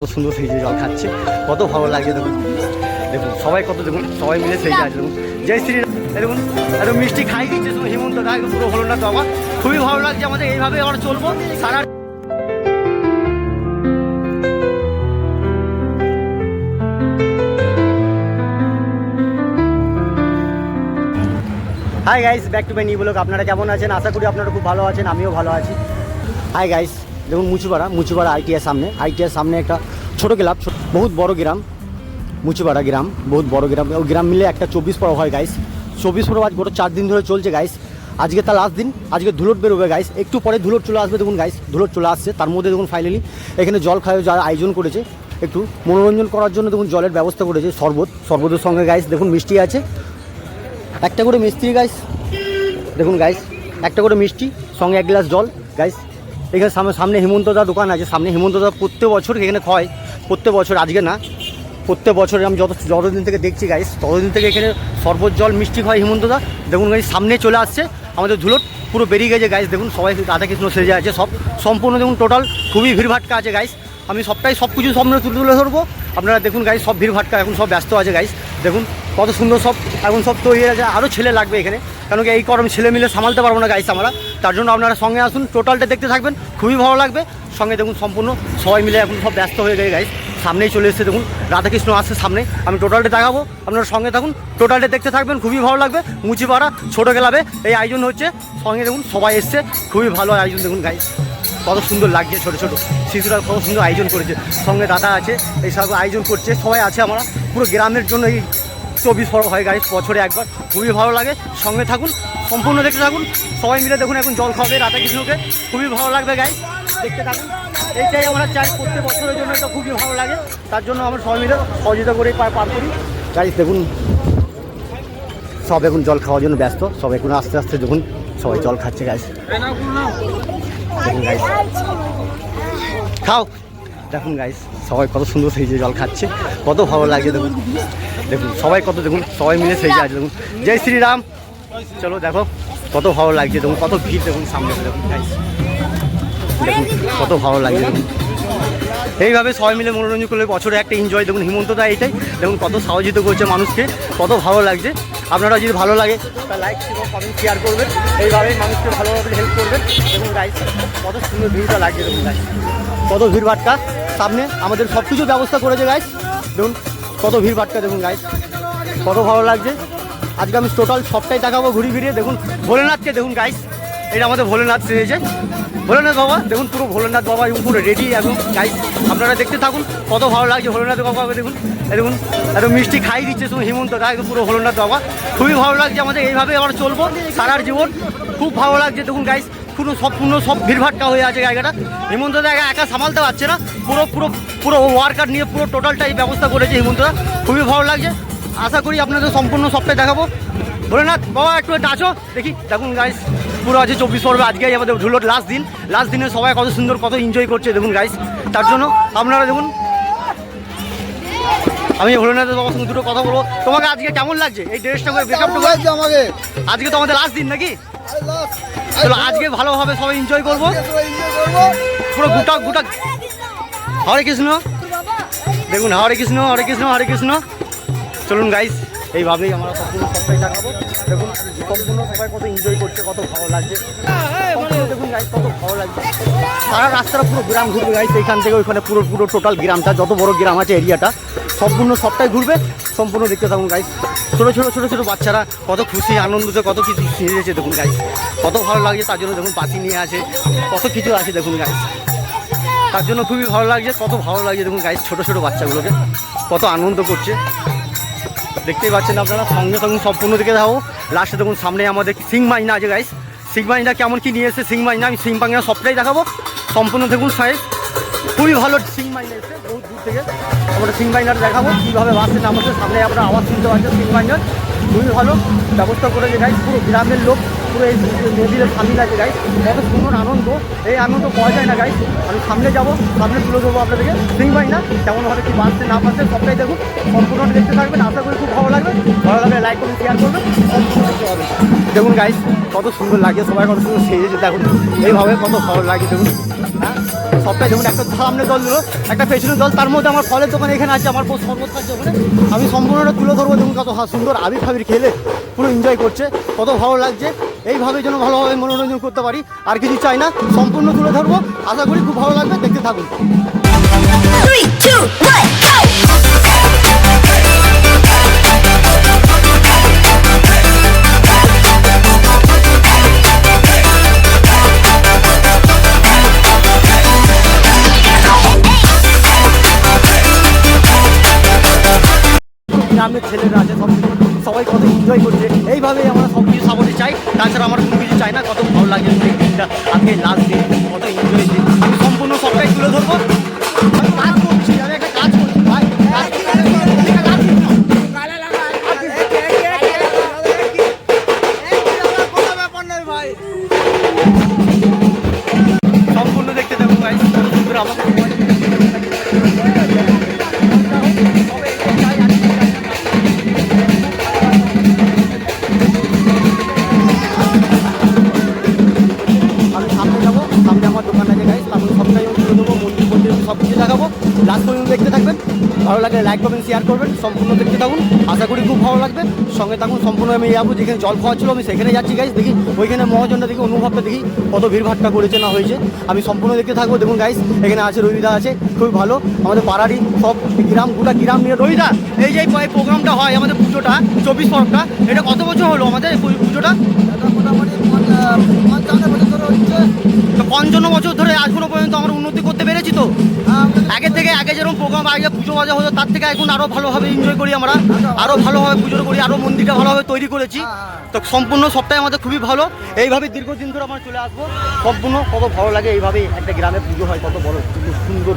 কত সুন্দর সেই জল খাচ্ছে, কত ভালো লাগছে। দেখুন দেখুন সবাই কত, দেখুন সবাই মিলে সেই আছে। দেখুন জয় শ্রী দেখুন একদম মিষ্টি খাই দিচ্ছে হিমন্তটা, একদম পুরো হলো না তো আমার খুবই ভালো লাগছে। আমাদের এইভাবে আবার চলবো সারা। Hi guys, back to my new blog. আপনারা কেমন আছেন? আশা করি আপনারা খুব ভালো আছেন, আমিও ভালো আছি। হাই গাইস, দেখুন মুচিপাড়া আইটিআর সামনে একটা ছোটো ক্লাব, বহুত বড় গ্রাম, মুচিপাড়া গ্রাম, বহুত বড় গ্রাম। ওই গ্রাম মিলে একটা 24 পরব হয় গাইস। 24 পরব আজ গোটা 4 দিন ধরে চলছে গাইস। আজকে তার লাস্ট দিন, আজকে ধুলোট বেরোবে গাইস। একটু পরে ধুলোট চলে আসবে। দেখুন গাইস ধুলোট চলে আসছে। তার মধ্যে দেখুন ফাইনালি এখানে জল খাওয়া যারা আয়োজন করেছে, একটু মনোরঞ্জন করার জন্য দেখুন জলের ব্যবস্থা করেছে। শরবতের সঙ্গে গাইস দেখুন মিষ্টি আছে, একটা করে মিষ্টি গাইস। দেখুন গাইস একটা করে মিষ্টি সঙ্গে 1 গ্লাস জল গাইস। এখানে সামনে হিমন্তদা দোকান আছে, সামনে হিমন্তদা প্রত্যেক বছর এখানে খায়, প্রত্যেক বছর, আজকে না প্রত্যেক বছর। আমি যতদিন থেকে দেখছি গাইস ততদিন থেকে এখানে শরবত জল মিষ্টি খায় হিমন্তদা। দেখুন গাইস সামনে চলে আসছে আমাদের ধুলোট, পুরো বেরিয়ে গেছে গাইস। দেখুন সবাই রাধাকৃষ্ণ সেজে আছে, সব সম্পূর্ণ দেখুন টোটাল খুবই ভিড়ভাট্টা আছে গাইস। আমি সব কিছু সামনে তুলে ধরবো। আপনারা দেখুন গাইস সব ভিড়ভাট্টা এখন সব ব্যস্ত আছে গাইস। দেখুন কত সুন্দর সব এখন সব তৈরি আছে। আরও ছেলে লাগবে এখানে, কারণ কি এই গরম ছেলে মিলে সামালতে পারবো না গাইস আমরা। তার জন্য আপনারা সঙ্গে আসুন, টোটালটা দেখতে থাকবেন, খুবই ভালো লাগবে। সঙ্গে দেখুন সম্পূর্ণ সবাই মিলে এখন সব ব্যস্ত হয়ে গেছে গাইস। সামনেই চলে এসেছে দেখুন রাধাকৃষ্ণ আসছে সামনে, আমি টোটালটা দেখাবো, আপনারা সঙ্গে থাকুন, টোটালটা দেখতে থাকবেন, খুবই ভালো লাগবে। মুচিপাড়া ছোটো ক্লাবে এই আয়োজন হচ্ছে, সঙ্গে দেখুন সবাই এসছে, খুবই ভালো আয়োজন। দেখুন গাইস কত সুন্দর লাগছে, ছোটো ছোটো শিশুরা কত সুন্দর আয়োজন করেছে, সঙ্গে দাদা আছে, এই সব আয়োজন করছে, সবাই আছে। আমরা পুরো গ্রামের জন্য এই 24 পরব হয় গাইস, বছরে একবার, খুবই ভালো লাগে। সঙ্গে থাকুন, সম্পূর্ণ দেখতে থাকুন, সবাই মিলে দেখুন এখন জল খাবে রাধাকৃষ্ণকে, খুবই ভালো লাগবে গাইস, দেখতে থাকুন। এইটাই আমরা চাই প্রত্যেক বছরের জন্য, এটা খুবই ভালো লাগে। তার জন্য আমরা সবাই মিলে সহযোগিতা করে পার করি গাইস। দেখুন সব এখন জল খাওয়ার জন্য ব্যস্ত, সব এখন আস্তে আস্তে দেখুন সবাই জল খাচ্ছে গাইস। দেখুন গাইস খাও, দেখুন গাইস সবাই কত সুন্দর সেই জল খাচ্ছে, কত ভালো লাগছে। দেখুন দেখুন সবাই কত, দেখুন সবাই মিলে সেই আছে। দেখুন জয় শ্রীরাম, চলো দেখো কত ভালো লাগছে। দেখুন কত ভিড়, দেখুন সামনে দেখুন গাইস, দেখুন কত ভালো লাগছে। দেখুন এইভাবে সবাই মিলে মনোরঞ্জন করলে বছরে একটা এনজয়। দেখুন হিমন্তদা এইটাই, দেখুন কত সহযোগিতা করছে মানুষকে, কত ভালো লাগছে। আপনারা যদি ভালো লাগে তা লাইক কমেন্ট শেয়ার করবেন, এইভাবেই মানুষকে ভালোভাবে হেল্প করবেন। দেখুন গাইস কত সুন্দর ভিড়টা লাগছে, দেখুন গাইস কত ভিড়ভাট্টা। সামনে আমাদের সব কিছু ব্যবস্থা করেছে গাইস, দেখুন কত ভিড়ভাট্টা। দেখুন গাইস কত ভালো লাগছে। আজকে আমি টোটাল সবটাই দেখাবো ঘুরি ফিরিয়ে। দেখুন ভোলেনাথকে দেখুন গাইস, এটা আমাদের ভোলেনাথ সেজেছে, ভোলেনাথ বাবা। দেখুন পুরো ভোলেনাথ বাবা এবং পুরো রেডি এখন গাইস, আপনারা দেখতে থাকুন, কত ভালো লাগছে ভোলেনাথ বাবাকে। দেখুন দেখুন একদম মিষ্টি খাই দিচ্ছে হিমন্তটা, একদম পুরো ভোলেনাথ বাবা, খুবই ভালো লাগছে। আমাদের এইভাবে আবার চলবো সারার জীবন, খুব ভালো লাগছে। দেখুন গাইস পূর্ণ সব ভিড়ভাট্টা হয়ে আছে জায়গাটা। হিমন্তদা একা সামালতে পারছে না, পুরো ওয়ার্কার নিয়ে পুরো টোটালটাই ব্যবস্থা করেছে হিমন্তদা, খুবই ভালো লাগছে। আশা করি আপনাদের সম্পূর্ণ সবটাই দেখাবো। ভোলেনাথ বাবা একটু আসো দেখি। দেখুন গাইস পুরো আছে 24 পরবে, আজকেই আমাদের ধুলোর লাস্ট দিনে সবাই কত সুন্দর কত এনজয় করছে। দেখুন গাইস তার জন্য আপনারা দেখুন, আমি ভোলেনাথের বাবার সঙ্গে দুটো কথা বলবো। তোমাকে আজকে কেমন লাগছে এই ড্রেসটা করে? আমাকে আজকে তো আমাদের লাস্ট দিন নাকি? চলো আজকে ভালোভাবে সবাই এনজয় করবো, পুরো গোটা হরে কৃষ্ণ। দেখুন হরে কৃষ্ণ হরে কৃষ্ণ হরে কৃষ্ণ। চলুন গাইস এইভাবেই আমরা সম্পূর্ণ সবটাই দেখাবো। দেখুন সম্পূর্ণ সবাই কত এনজয় করছে, কত ভালো লাগছে। দেখুন গাইস কত ভালো লাগছে। সারা রাস্তাটা পুরো গ্রাম ঘুরবে গাইস, এইখান থেকে ওইখানে পুরো টোটাল গ্রামটা, যত বড় গ্রাম আছে এরিয়াটা সম্পূর্ণ সবটাই ঘুরবে, সম্পূর্ণ দেখতে থাকুন গাইস। ছোটো বাচ্চারা কত খুশি আনন্দতে কত কিছু সেজেছে। দেখুন গাইস কত ভালো লাগছে, তার জন্য দেখুন বাতি নিয়ে আছে, কত কিছু আছে। দেখুন গাইস তার জন্য খুবই ভালো লাগছে, কত ভালো লাগছে। দেখুন গাইস ছোটো বাচ্চাগুলোকে কত আনন্দ করছে, দেখতেই পাচ্ছেন আপনারা। সঙ্গে সম্পূর্ণ দেখে দেখাবো। লাস্টে দেখুন সামনে আমাদের সিং মাইনা আছে গাইস, সিং মাইনা কেমন কি নিয়ে এসে সিং মাইনা, আমি সিং মাইনা সবটাই দেখাবো সম্পূর্ণ। দেখুন সাইজ খুবই ভালো সিং মাইনা এসে বহুত দূর থেকে আমরা সিং মাইনাটা দেখাবো, কীভাবে বাসে নামছে। সামনে আমরা আওয়াজ শুনতে পাচ্ছেন সিং মাইনার, খুবই ভালো ব্যবস্থা করেছে গাইস। পুরো গ্রামের লোক পুরো এই নদীর সামিল আছে গাইস, কত সুন্দর আনন্দ। এই আনন্দ পাওয়া যায় না গাইস। আমি সামনে যাবো, সামনে তুলে দেবো আপনাদেরকে সিং মাইনা কেমনভাবে কি বাসছে না বাসছে সবটাই দেখুন, সম্পূর্ণ দেখতে থাকবেন। আশা করি খুব ভালো লাগবে লাইক করুন শেয়ার করবেন, সম্পূর্ণ দেখতে হবে। দেখুন গাইস কত সুন্দর লাগে, সবাই কত সুন্দর সেজেছে। দেখুন এইভাবে কত ভালো লাগে। দেখুন সবটাই দেখুন, একটা সামনে দল দিল, একটা পেছনের দল, তার মধ্যে আমার ফলের দোকান এখানে আছে, আমার শরবত খাচ্ছে ওখানে। আমি সম্পূর্ণটা তুলে ধরবো। দেখুন কত সুন্দর আবির ফাবির খেলে পুরো এনজয় করছে, কত ভালো লাগছে। এইভাবে যেন ভালোভাবে মনোরঞ্জন করতে পারি, আর কিছু চাই না, সম্পূর্ণ তুলে ধরবো। আশা করি খুব ভালো লাগবে, দেখতে থাকুন। 3, 2, 1, go! গ্রামের ছেলেরা আছে, সবাই কত এনজয় করছে। এইভাবেই আমরা সব কিছু সাপোর্টে চাই, তাছাড়া আমরা কোনো কিছু চাই না। কত ভালো লাগে এই দিনটা, আজকে লাস্ট দিন, কত এনজয় দিন। আমি সম্পূর্ণ সবটাই তুলে ধরবো। আমি কাজ করছি, আমি একটা কাজ করছি ভাই, সম্পূর্ণ দেখতে থাকুন ভাই। আমাকে সব কিছু দেখাবো, লাস্ট পর্যন্ত দেখতে থাকবেন। ভালো লাগলে লাইক করবেন, শেয়ার করবেন, সম্পূর্ণ দেখতে থাকুন। আশা করি খুব ভালো লাগবে, সঙ্গে থাকুন। সম্পূর্ণ আমি যাবো যেখানে জল খাওয়া ছিল, আমি সেখানে যাচ্ছি গাইস। দেখি ওইখানে মহাজনটা দেখি, অনুভবটা দেখি কত ভিড়ভাট্টা করেছে না হয়েছে। আমি সম্পূর্ণ দেখতে থাকবো। দেখুন গাইস, এখানে আছে রবিদা আছে, খুবই ভালো, আমাদের পাড়ারই সব গ্রাম, গোটা গ্রাম নিয়ে। রবিদা, এই যে প্রোগ্রামটা হয় আমাদের পুজোটা 24 পরবটা, এটা কত বছর হলো আমাদের এই পুজোটা? মোটামুটি 55 বছর ধরে এখনো পর্যন্ত আমরা উন্নতি করতে পেরেছি তো। আগের থেকে আগে যেরকম প্রোগ্রাম, আগে পুজো বাজা হতো, তার থেকে এখন আরও ভালোভাবে এনজয় করি আমরা, আরও ভালোভাবে পুজো করি, আরও মন্দিরটা ভালোভাবে তৈরি করেছি। তো সম্পূর্ণ সবটাই আমাদের খুবই ভালো। এইভাবে দীর্ঘদিন ধরে আমরা চলে আসবো। সম্পূর্ণ কত ভালো লাগে এইভাবেই একটা গ্রামে পুজো হয়, কত বড় সুন্দর,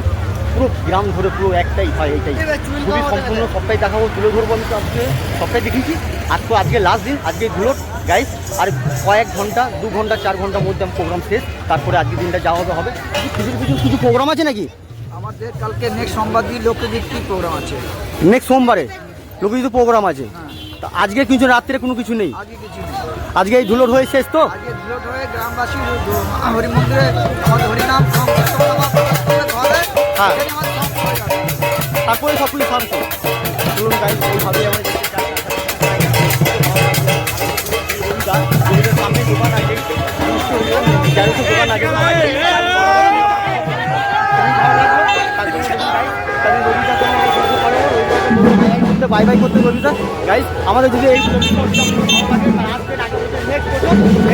পুরো গ্রাম ধরে পুরো একটাই হয়, এইটাই খুবই সম্পূর্ণ সবটাই দেখাবো, তুলে ধরবো। আমি তো আজকে সবটাই দেখিয়েছি। আজকে লাস্ট দিন, আজকে ধুলোট গাইস। আর কয়েক ঘন্টা, 2 ঘন্টা 4 ঘন্টার মধ্যে প্রোগ্রাম শেষ, তারপরে আজকের দিনটা যাওয়া হবে। কিছু প্রোগ্রাম আছে নাকি আমাদের? কালকে নেক্সট সোমবার দিন লোকগীত প্রোগ্রাম আছে। নেক্সট সোমবারে লোকগীত প্রোগ্রাম আছে। তা আজকে কিছু রাত্রে কোনো কিছু নেই? আজকে কিছু নেই, আজকে এই ধুলোট হয়ে শেষ তো? আজকে ধুলোট হয়ে গ্রামবাসী হরি মন্দিরে আমাদের হরিনাম হ্যাঁ, তারপরে সব কিছু শান্ত। চলুন গাইস, এইভাবেই আমরা দেখতে চাই। সামনে দোকান আছে, দোকান আছে, বাই বাই করতে রবিদা গাইস। আমাদের যদি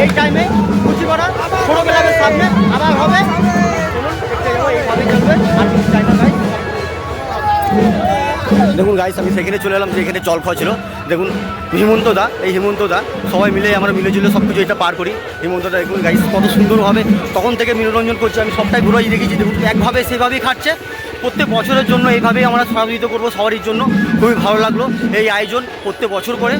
এই টাইমে কুচিপাড়া ছোটো ক্লাবের সামনে আবার হবে। চলুন দেখতে যাবো, এইভাবে চলবে, আর কিছু চাই না গাইস। দেখুন গাইস, আমি সেখানে চলে এলাম যেখানে জল খাওয়া ছিল। দেখুন হিমন্ত দা, এই হিমন্ত দা সবাই মিলে আমরা মিলেজুলে সব কিছু এটা পার করি। হিমন্ত দা দেখুন গাইস কত সুন্দরভাবে তখন থেকে মনোরঞ্জন করছে। আমি সবটাই ঘুরাই দেখেছি। দেখুন একভাবে সেভাবেই খাচ্ছে। প্রত্যেক বছরের জন্য এইভাবেই আমরা সহযোগিতা করবো সবারই জন্য। খুবই ভালো লাগলো এই আয়োজন প্রত্যেক বছর করে।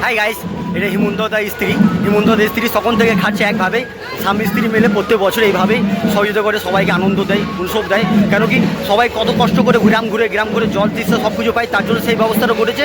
হাই গাইস, এটা হিমন্ত দার স্ত্রী। হিমন্ত দার স্ত্রী তখন থেকে খাচ্ছে একভাবে, স্বামী স্ত্রী মিলে প্রত্যেক বছর এইভাবেই সহযোগিতা করে, সবাইকে আনন্দ দেয়, উৎসব দেয়। কেন কি সবাই কত কষ্ট করে গ্রাম ঘুরে জল তৃষ্ণা সব কিছু পায়, তার জন্য সেই ব্যবস্থাটা করেছে।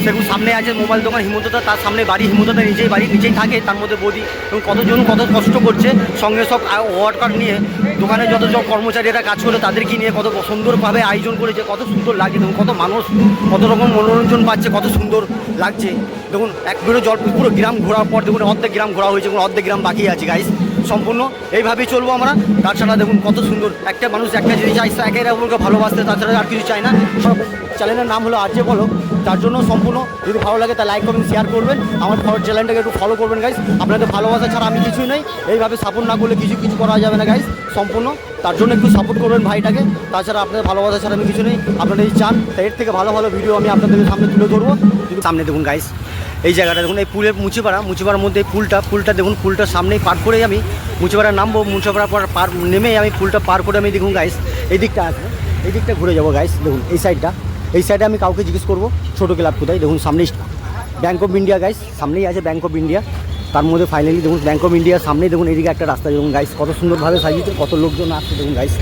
সেরকম সামনে আছে মোবাইল দোকান হিমন্ত দা, তার সামনে বাড়ি, হিমন্ত দা নিজেই বাড়ি নিচেই থাকে, তার মধ্যে বৌদি এবং কতজন কত কষ্ট করছে। সঙ্গে সব ওয়ার্কার নিয়ে, দোকানে যত সব কর্মচারীরা কাজ করে তাদেরকে নিয়ে কত সুন্দরভাবে আয়োজন করেছে। কত সুন্দর লাগছে দেখুন, কত মানুষ কত রকম মনোরঞ্জন পাচ্ছে, কত সুন্দর লাগছে। দেখুন এক বেরো জল পুরো গ্রাম ঘোরার পর দেখুন অর্ধেক গ্রাম ঘোরা হয়েছে, অর্ধেক গ্রাম বাকি আছে গাইস। সম্পূর্ণ এইভাবেই চলবো আমরা। তাছাড়া দেখুন কত সুন্দর একটা মানুষ একটা জিনিস চাইছে, একে অপরকে ভালোবাসতে, তাছাড়া আর কিছু চাই না। সব চ্যানেলের নাম হলো আজকে বলো, তার জন্য সম্পূর্ণ যদি ভালো লাগে তা লাইক করবেন, শেয়ার করবেন, আমার চ্যানেলটাকে একটু ফলো করবেন গাইস। আপনাদের ভালোবাসা ছাড়া আমি কিছুই নেই, এইভাবে সাপোর্ট না করলে কিছু করা যাবে না গাইস। সম্পূর্ণ তার জন্য একটু সাপোর্ট করবেন ভাইটাকে, তাছাড়া আপনাদের ভালোবাসা ছাড়া আমি কিছু নেই। আপনারা যদি চান তা এর থেকে ভালো ভালো ভিডিও আমি আপনাদের সামনে তুলে ধরবো। সামনে দেখুন গাইস, এই জায়গাটা দেখুন, এই পুলের মুচিপাড়ার মধ্যে পুলটা দেখুন, পুলটার সামনেই পার করে আমি মুচিপাড়া নামবো। মুচিপাড়া পার নেমে আমি পুলটা পার করে আমি দেখুন গাইস এই দিকটা আছে, এই দিকটা ঘুরে যাবো গাইস। দেখুন এই সাইডে আমি কাউকে জিজ্ঞেস করবো ছোটো ক্লাব কোথায়। দেখুন সামনেই ব্যাঙ্ক অফ ইন্ডিয়া গাইস, সামনেই আছে ব্যাঙ্ক অফ ইন্ডিয়া। তার মধ্যে ফাইনালি দেখুন ব্যাঙ্ক অফ ইন্ডিয়ার সামনেই দেখুন এদিকে একটা রাস্তা দেখুন গাইস, কত সুন্দরভাবে সাজিয়েছে, কত লোকজন আসছে দেখুন গাইস।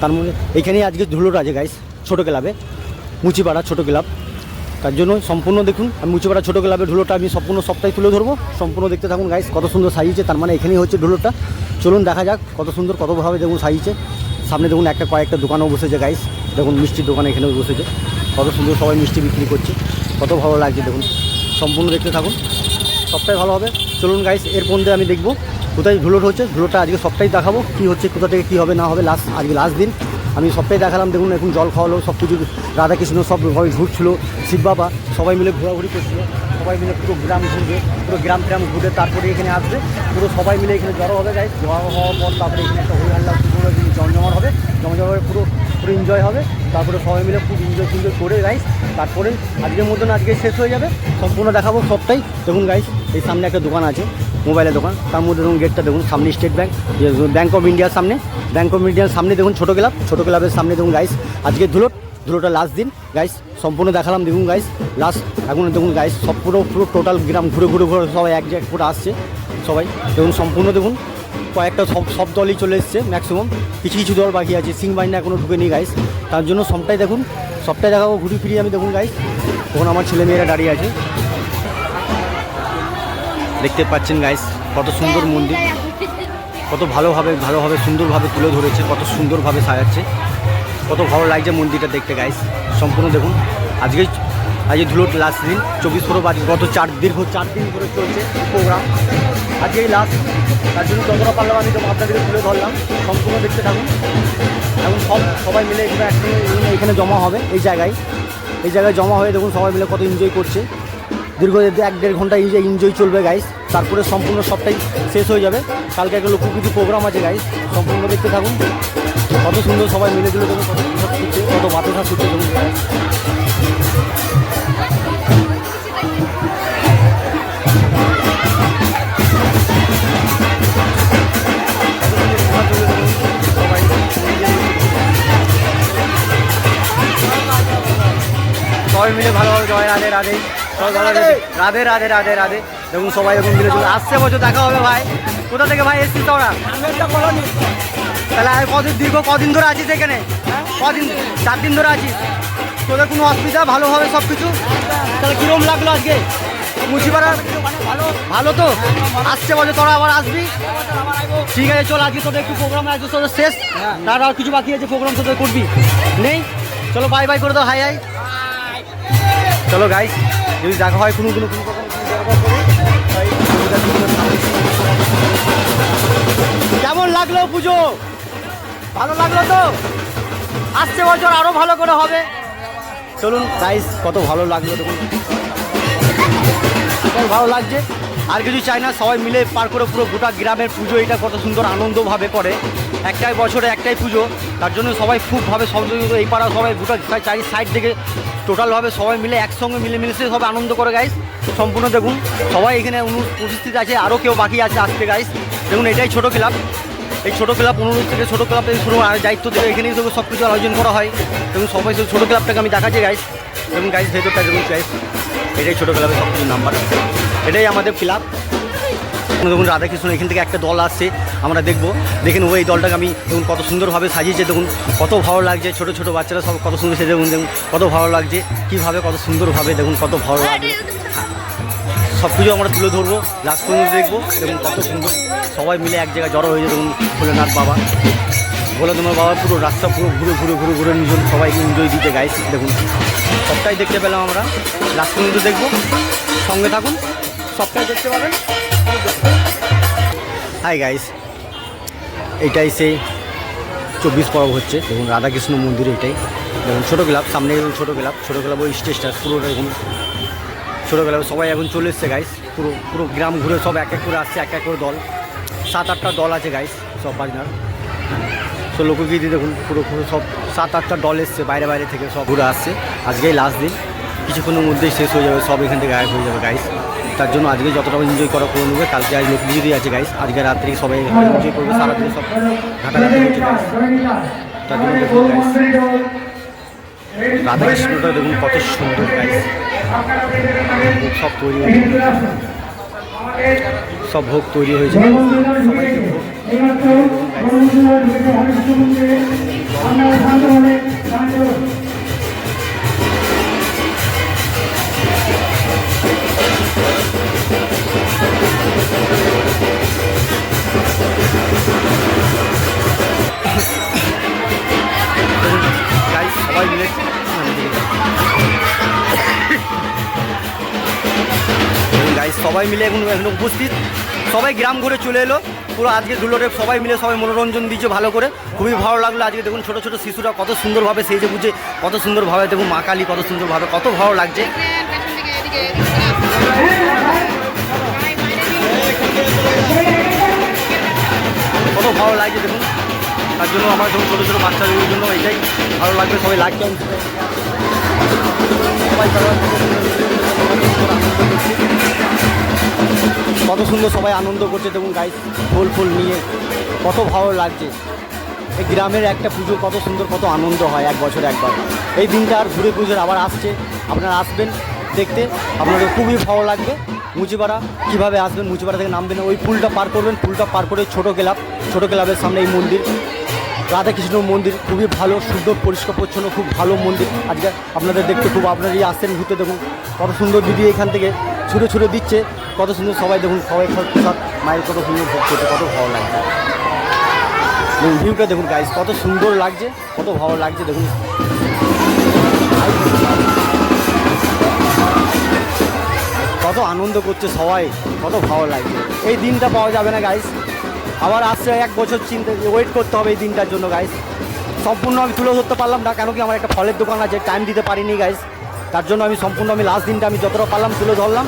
তার মধ্যে এইখানেই আজকে ধুলোট আছে গাইস, ছোটো ক্লাবে মুচিপাড়া ছোটো ক্লাব। তার জন্য সম্পূর্ণ দেখুন আমি মুচিপাড়া ছোটো ক্লাবের ঢুলোটা আমি সম্পূর্ণ সবটাই তুলে ধরবো। সম্পূর্ণ দেখতে থাকুন গাইস, কত সুন্দর সাজিয়েছে, তার মানে এখানেই হচ্ছে ঢুলোটা। চলুন দেখা যাক কত সুন্দর কতভাবে দেখুন সাজিয়েছে। সামনে দেখুন কয়েকটা দোকানও বসেছে গাইস, দেখুন মিষ্টির দোকান এখানেও বসেছে, কত সুন্দর সবাই মিষ্টি বিক্রি করছে, কত ভালো লাগছে দেখুন। সম্পূর্ণ দেখতে থাকুন, সবটাই ভালো হবে। চলুন গাইস, এর মধ্যে আমি দেখবো কোথায় ঢুলোট হচ্ছে, ঢুলোটা আজকে সবটাই দেখাবো কী হচ্ছে, কোথা থেকে কী হবে না হবে। আজকে লাস্ট দিন আমি সবটাই দেখালাম। দেখুন এখন জল খাওয়ালো, সব কিছু রাধাকৃষ্ণ সব সবাই ঘুরছিলো, শিব বাবা সবাই মিলে ঘোরাঘুরি করছিলো, সবাই মিলে পুরো গ্রাম ঘুরবে, পুরো গ্রাম ঘুরে তারপরে এখানে আসবে, পুরো সবাই মিলে এখানে জড়ো হবে গাইস। জড়ো হওয়ার পর তারপরে এখানে একটা হই হাল্লা পুরো জমজমাট হবে, জমজমাট পুরো পুরো এনজয় হবে। তারপরে সবাই মিলে খুব এনজয় করে গাইস, তারপরে আজকের মতন আজকে শেষ হয়ে যাবে, সম্পূর্ণ দেখাবো সবটাই। দেখুন গাইস, এই সামনে একটা দোকান আছে, মোবাইলের দোকান, তার মধ্যে দেখুন গেটটা দেখুন, সামনে স্টেট ব্যাঙ্ক অফ ইন্ডিয়ার সামনে, ব্যাঙ্ক অফ ইন্ডিয়ার সামনে দেখুন ছোটো ক্লাবের সামনে দেখুন গাইস। আজকে ধুলোটা লাস্ট দিন গাইস, সম্পূর্ণ দেখালাম। দেখুন গাইস লাস্ট এখন দেখুন গাইস, সব পুরো টোটাল গ্রাম ঘুরে সবাই এক জায়গায় করে আসছে সবাই। দেখুন সম্পূর্ণ দেখুন কয়েকটা সব দলই চলে এসছে, ম্যাক্সিমাম কিছু দল বাকি আছে, সিংবাহিনী এখনও ঢুকেনি গাইস। তার জন্য সবটাই দেখুন, সবটাই দেখাবো ঘুরে ফিরি আমি। দেখুন গাইস, তখন আমার ছেলেমেয়েরা দাঁড়িয়ে আছে, দেখতে পাচ্ছেন গাইস কত সুন্দর মন্দির, কত ভালোভাবে সুন্দরভাবে তুলে ধরেছে, কত সুন্দরভাবে সাজাচ্ছে, কত ভালো লাগছে মন্দিরটা দেখতে গাইস। সম্পূর্ণ দেখুন আজকে ধুলোট লাস্ট দিন 24 বাজে, গত দীর্ঘ 4 দিন ধরে চলছে প্রোগ্রাম, আজকেই লাস্ট। তার জন্য যতটা পারলাম আমি তো আপনাদেরকে তুলে ধরলাম, সম্পূর্ণ দেখতে থাকুন। এখন সবাই মিলে এখানে জমা হবে, এই জায়গায় জমা হয়ে দেখুন সবাই মিলে কত এনজয় করছে। দীর্ঘ 1-1.5 ঘন্টা এনজয় চলবে গাইস, তারপরে সম্পূর্ণ সবটাই শেষ হয়ে যাবে। কালকে একটা কিছু প্রোগ্রাম আছে গাইস, সম্পূর্ণ দেখতে থাকুন। কত সুন্দর সবাই মিলে দিল দেখুন, কত সুন্দর ছুটছে, কত বাতাসা ছুটছে দেখুন। সবাই মিলে ভালোভাবে জয় রাধে রাধে, সবাই ভালো রাধে রাধে রাধে রাধে। দেখুন সবাই এখন মিলে চলে আসছে, বছর দেখা হবে ভাই। কোথা থেকে ভাই এসছিস তোরা? তাহলে আর কদিন ধরে আছিস এখানে? কদিন? 4 দিন ধরে আছিস। তোদের কোনো অসুবিধা? ভালোভাবে সব কিছু? তাহলে কীরকম লাগলো আজকে মুচিপাড়া? ভালো তো? আসছে বছর তোরা আবার আসবি, ঠিক আছে। চল আজকে তোদের একটু প্রোগ্রাম আছে, তোদের শেষ, তার আর কিছু বাকি আছে প্রোগ্রাম তোদের করবি নেই? চলো বাই করে দাও, হাই। চলো গাইস, যদি দেখা হয় কোনো কেমন লাগলো পুজো? ভালো লাগলো তো? আসছে বছর আরো ভালো করে হবে। চলুন গাইস, কত ভালো লাগলো দেখুন, ভালো লাগছে। আর কিছু চাই না, সবাই মিলে পার করে পুরো গোটা গ্রামের পুজো এটা কত সুন্দর আনন্দভাবে করে। একটাই বছরে একটাই পুজো, তার জন্য সবাই খুবভাবে সহযোগিতা, এই পাড়া সবাই গোটা 4 সাইড থেকে টোটালভাবে সবাই মিলে একসঙ্গে মিলেমিশে সবাই আনন্দ করে গাইস। সম্পূর্ণ দেখুন সবাই এখানে উপস্থিত আছে, আরও কেউ বাকি আছে আসতে গাইস। দেখুন এটাই ছোটো ক্লাব, এই ছোটো ক্লাব অনুরোধ থেকে ছোটো ক্লাব থেকে শুরু দায়িত্ব থেকে এখানেই সব কিছু আয়োজন করা হয়। দেখুন সবাই ছোটো ক্লাবটাকে আমি দেখাচ্ছি গাইস। দেখুন গাইস ভেতরটা দেখুন গাইস, এটাই ছোটো ক্লাবের সব কিছু নাম্বার, এটাই আমাদের ক্লাব। দেখুন রাধাকৃষ্ণ এখান থেকে একটা দল আসছে, আমরা দেখবো। দেখুন ওই দলটাকে আমি দেখুন কত সুন্দরভাবে সাজিয়েছে, দেখুন কত ভালো লাগছে। ছোটো বাচ্চারা সব কত সুন্দর সেজে, দেখুন কত ভালো লাগছে, কীভাবে কত সুন্দরভাবে দেখুন কত ভালো লাগছে। সব কিছু আমরা তুলে ধরবো, লাস্ট পর্যন্ত দেখবো। দেখুন কত সুন্দর সবাই মিলে এক জায়গায় জড়ো হয়েছে। দেখুন ভোলেনাথ বাবা, ভোলেনাথ বাবা পুরো রাস্তা পুরো ঘুরে নিজের সবাইকে এনজয় দিতে গাইস। দেখুন সবটাই দেখতে পেলাম আমরা, লাস্ট পর্যন্ত দেখবো, সঙ্গে থাকুন, সবটাই দেখতে পাবেন। হাই গাইস, এইটাই সেই 24 পরব হচ্ছে। দেখুন রাধাকৃষ্ণ মন্দির, এটাই দেখুন ছোটো ক্লাব, সামনে দেখুন ছোটো ক্লাব ওই স্টেজটা পুরোটা দেখুন ছোটো ক্লাবে সবাই এখন চলে এসছে গাইস। পুরো গ্রাম ঘুরে সব এক করে আসছে, এক করে দল, 7-8টা দল আছে গাইস, সব পার্টনার। তো লোকগীতি দেখুন পুরো সব 7-8টা দল এসছে বাইরে থেকে, সব ঘুরে আসছে। আজকেই লাস্ট দিন, কিছুক্ষণের মধ্যেই শেষ হয়ে যাবে, সব এখান থেকে গায়েব হয়ে যাবে গাইস। তার জন্য আজকে যতটা এনজয় করা করে নেবে। কালকে আজ লোকগীতি আছে গাইস, আজকে রাত্রে সবাই এনজয় করবে, সারাদিন সব ঘাটাঘাটি হচ্ছে গাইস। তার জন্য দেখুন গাইস রাধাকৃষ্ণটা দেখুন কত সুন্দর গাইস, সব তৈরি হয়েছে, সব ভোগ তৈরি হয়েছে। সবাই মিলে এখন এখানে উপস্থিত, সবাই গ্রাম ঘুরে চলে এলো পুরো আজকে ধুলোরে সবাই মিলে সবাই মনোরঞ্জন দিচ্ছে ভালো করে, খুবই ভালো লাগলো। আজকে দেখুন ছোটো ছোটো শিশুরা কত সুন্দরভাবে সেজে বুঝে, কত সুন্দরভাবে দেখুন মা কালী কত সুন্দরভাবে, কত ভালো লাগছে। কত ভালো লাগছে দেখুন, তার জন্য আমার যখন ছোটো ছোটো বাচ্চাদের জন্য এটাই ভালো লাগবে, সবাই লাগছে সবাই কত সুন্দর সবাই আনন্দ করছে দেখুন গাইস, ফুল ফুল নিয়ে কত ভালো লাগছে। এই গ্রামের একটা পুজো কত সুন্দর, কত আনন্দ হয় এক বছর একবার। এই দিনটা আর ঘুরে পুজোর আবার আসছে, আপনারা আসবেন দেখতে, আপনাদের খুবই ভালো লাগবে। মুচিপাড়া কীভাবে আসবেন, মুচিপাড়া থেকে নামবেন, ওই পুলটা পার করবেন, পুলটা পার করে ছোটো ক্লাবের সামনে এই মন্দির, রাধাকৃষ্ণ মন্দির, খুবই ভালো সুন্দর পরিষ্কার পরিচ্ছন্ন, খুব ভালো মন্দির। আজকে আপনাদের দেখতে খুব, আপনারাই আসছেন ঘুরতে, দেখুন কত সুন্দর দিদি এখান থেকে ছুঁড়ে ছুঁড়ে দিচ্ছে, কত সুন্দর সবাই দেখুন, সবাই প্রসাদ মায়ের কত সুন্দর ভোগ করতে, কত ভালো লাগছে। দেখুন ভিউটা দেখুন গাইস, কত সুন্দর লাগছে, কত ভালো লাগছে দেখুন, কত আনন্দ করছে সবাই, কত ভালো লাগছে। এই দিনটা পাওয়া যাবে না গাইস, আবার আসছে এক বছর চিন্তা ওয়েট করতে হবে এই দিনটার জন্য গাইস। সম্পূর্ণ আমি তুলে ধরতে পারলাম না, কেন কি আমার একটা ফলের দোকান আছে, টাইম দিতে পারিনি গাইস, তার জন্য আমি সম্পূর্ণ লাস্ট দিনটা আমি যতটা পারলাম তুলে ধরলাম।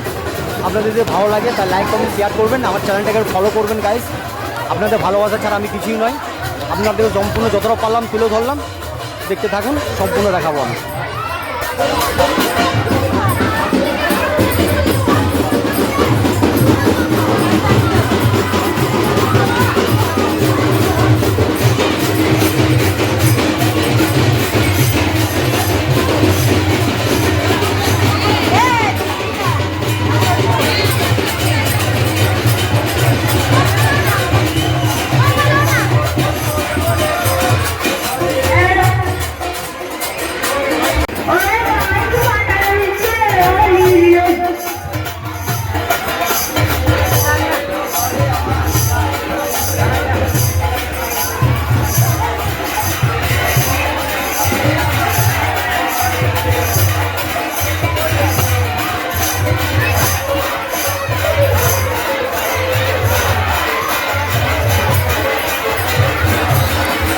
আপনাদের যদি ভালো লাগে তার লাইক কমেন্ট শেয়ার করবেন, আমার চ্যানেলটাকে ফলো করবেন গাইস। আপনাদের ভালোবাসা ছাড়া আমি কিছুই নয়, আপনাদের সম্পূর্ণ যতটা পারলাম তুলে ধরলাম, দেখতে থাকুন, সম্পূর্ণ দেখাবো আমি।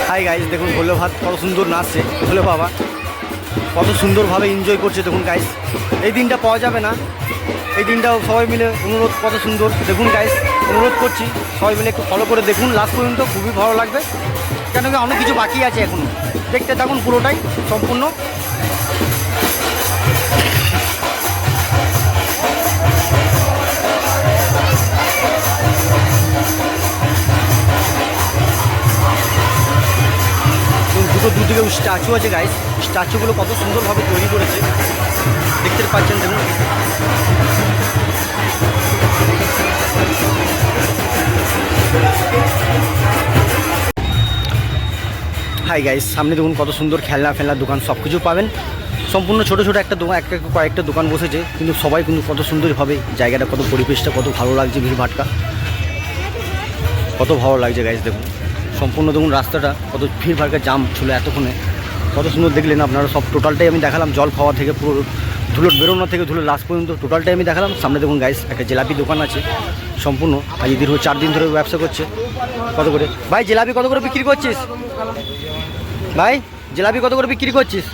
হাই গাইস, দেখুন ভোলে ভাত কত সুন্দর নাচছে, ভোলে বাবা কত সুন্দরভাবে এনজয় করছে দেখুন গাইস। এই দিনটা পাওয়া যাবে না, এই দিনটাও সবাই মিলে অনুরোধ, কত সুন্দর দেখুন গাইস, অনুরোধ করছি সবাই মিলে একটু ফলো করে দেখুন লাস্ট পর্যন্ত, খুবই ভালো লাগবে, কেন কি অনেক কিছু বাকি আছে এখনও, দেখতে থাকুন পুরোটাই সম্পূর্ণ। দুদিকে স্ট্যাচু আছে গাইস, স্ট্যাচুগুলো কত সুন্দরভাবে তৈরি করেছে দেখতে পাচ্ছেন দেখুন। হাই গাইস, সামনে দেখুন কত সুন্দর খেলনা দোকান, সব কিছু পাবেন, সম্পূর্ণ ছোটো ছোটো একটা দোকান, কয়েকটা দোকান বসেছে, কিন্তু সবাই কিন্তু কত সুন্দরভাবে জায়গাটা, কত পরিবেশটা কত ভালো লাগছে, ভিড়ভাটকা কত ভালো লাগছে গাইস। দেখুন সম্পূর্ণ দেখুন রাস্তাটা কত ভিড়ভাটকা জাম ছিল এতক্ষণে, কত সুন্দর দেখলেন আপনারা, সব টোটালটাই আমি দেখালাম, জল খাওয়া থেকে পুরো ধুলোর বেরোনো থেকে ধুলোর লাস্ট পর্যন্ত টোটালটাই আমি দেখালাম। সামনে দেখুন গাইস একটা জিলাপি দোকান আছে, সম্পূর্ণ আজ দীর্ঘ 4 দিন ধরে ব্যবসা করছে। কত করে ভাই জিলাপি কত করে বিক্রি করছিস? ভাই জিলাপি কত করে বিক্রি করছিস?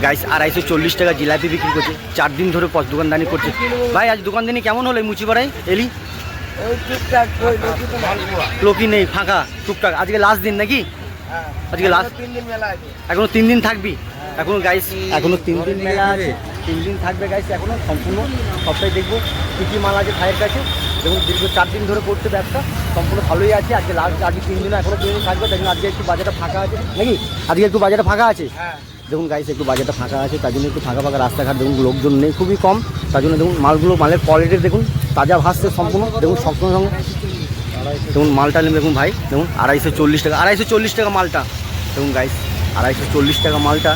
গাইস 240 টাকা জিলাপি বিক্রি করছে, 4 দিন ধরে দোকানদানি করছে। ভাই আজ দোকানদানি কেমন হলো এই মুচিপাড়ায় এলি? লোকই নেই, ফাঁকা টুকটাক, আজকে লাস্ট দিন নাকি? আজকে লাস্ট, এখনো 3 দিন থাকবি? এখনো গাইস এখনো 3 দিন মেলা আছে, 3 দিন থাকবে গাইস, এখনো সম্পূর্ণ সবটাই দেখবো কী কী মাল আছে ভাইয়ের কাছে। দেখুন দীর্ঘ 4 দিন ধরে করতে ব্যবসা, সম্পূর্ণ ভালোই আছে। আজকে লাস্ট, আজকে 3 দিন এখনো 3 দিন থাকবে, দেখুন আজকে একটু বাজারটা ফাঁকা আছে নাকি? আজকে একটু বাজারটা ফাঁকা আছে, দেখুন গাইস একটু বাজারটা ফাঁকা আছে, তার জন্য একটু ফাঁকা রাস্তাঘাট, দেখুন লোকজন নেই, খুবই কম, তার জন্য দেখুন মালের কোয়ালিটি দেখুন তাজা ভাসছে সম্পূর্ণ। দেখুন সঙ্গে সঙ্গে দেখুন মালটা নেবে, দেখুন ভাই দেখুন 240 টাকা, 240 টাকা মালটা, দেখুন গাইস 240 টাকা মালটা,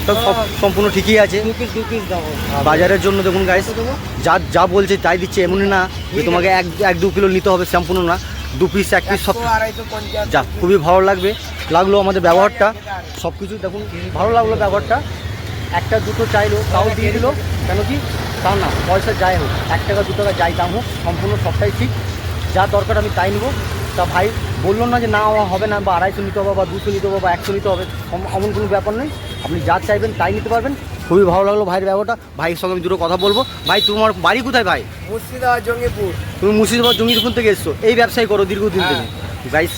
তো সব সম্পূর্ণ ঠিকই আছে বাজারের জন্য। দেখুন গাইস যা বলছে তাই দিচ্ছে, এমনই না যে তোমাকে 1-2 কিলো নিতে হবে, সম্পূর্ণ না, 2 পিস 1 পিস সব যা, খুবই ভালো লাগলো আমাদের ব্যবহারটা, সব কিছু দেখুন ভালো লাগলো ব্যবহারটা। 1-2 চাইলো তাও দিয়ে দিল, কেন কি তা না, পয়সা যাই হোক, 1 টাকা 2 টাকা যাই দাম হোক, সম্পূর্ণ সবটাই ঠিক, যা দরকার আমি তাই নেবো। তা ভাই বললো না যে না হবে না, বা 250 নিতে হবে, বা 200 নিতে হবে, বা 100 নিতে হবে, এমন কোনো ব্যাপার নেই। আপনি যা চাইবেন তাই নিতে পারবেন। খুবই ভালো লাগলো ভাইয়ের ব্যবহারটা। ভাইয়ের সঙ্গে আমি দুটো কথা বলবো। ভাই তোমার বাড়ি কোথায় ভাই? মুর্শিদাবাদ জঙ্গিপুর। তুমি মুর্শিদাবাদ জঙ্গিপুর থেকে এসছো, এই ব্যবসায় করো দীর্ঘদিন থেকে? গাইস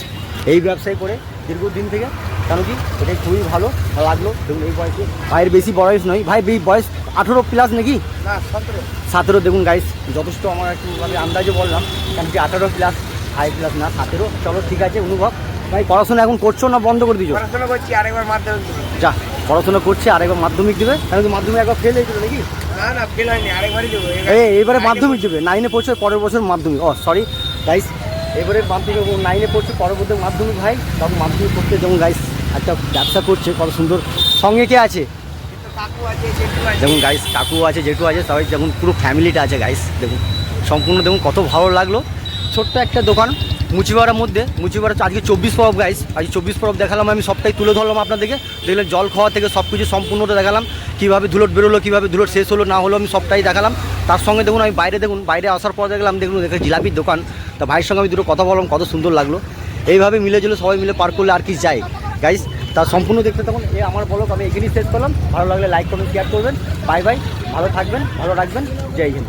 এই ব্যবসায় করে দীর্ঘদিন থেকে, কেন কি এটাই খুবই ভালো লাগলো। দেখুন এই বয়সে ভাইয়ের বেশি বয়স নয়, ভাই বয়স 18 প্লাস নাকি? না 17। 17। দেখুন গাইস যথেষ্ট আমার একটু আমি আন্দাজে বললাম, কেন কি 18 প্লাস, হাই প্লাস না 17। চলো ঠিক আছে অনুভব। ভাই পড়াশোনা এখন করছো না বন্ধ করে দিচ্ছ? পড়াশোনা করছি, আরেকবার মাধ্যমিক দেবো। যা, পড়াশোনা করছে, আরেকবার মাধ্যমিক দেবে, কেন কি মাধ্যমিক একবার ফেল হয়েছিল নাকি? না না ফেল হয়নি, আরেকবারই দেবো। এবারে মাধ্যমিক দেবে, 9-এ পড়ছে, পরের বছর মাধ্যমিক। সরি গাইস, এবারে মাধ্যমিক 9-এ পড়ছে, পরবর্তী মাধ্যমিক। ভাই তখন মাধ্যমিক পড়তে যেমন গাইস একটা ব্যবসা করছে, কত সুন্দর। সঙ্গে কে আছে? কাকু আছে, জেঠু আছে। দেখুন গাইস কাকু আছে, জেঠু আছে, সবাই যেমন পুরো ফ্যামিলিটা আছে গাইস। দেখুন সম্পূর্ণ, দেখুন কত ভালো লাগলো। ছোট্ট একটা দোকান মুচিপাড়ার মধ্যে। মুচিপাড়া আজকে 24 পরব গাইস, আজকে 24 পরব দেখালাম আমি, সবটাই তুলে ধরলাম আপনাদেরকে। দেখলেন জল খাওয়া থেকে সব কিছু সম্পূর্ণটা দেখালাম, কীভাবে ধুলোট বেরোলো, কীভাবে ধুলোট শেষ হলো না হলো, আমি সবটাই দেখালাম। তার সঙ্গে দেখুন আমি বাইরে, দেখুন বাইরে আসার পর দেখলাম, দেখুন দেখে জিলাপির দোকান। তা ভাইয়ের সঙ্গে আমি দুটো কথা বললাম, কত সুন্দর লাগলো। এইভাবে মিলে জুলে সবাই মিলে পার করলে আর কি যায় গাইস। তার সম্পূর্ণ দেখতে তখন আমার ব্লগ আমি এখানেই শেষ করলাম। ভালো লাগলে লাইক করবেন, শেয়ার করবেন। বাই বাই, ভালো থাকবেন, ভালো রাখবেন, জয় হিন্দ।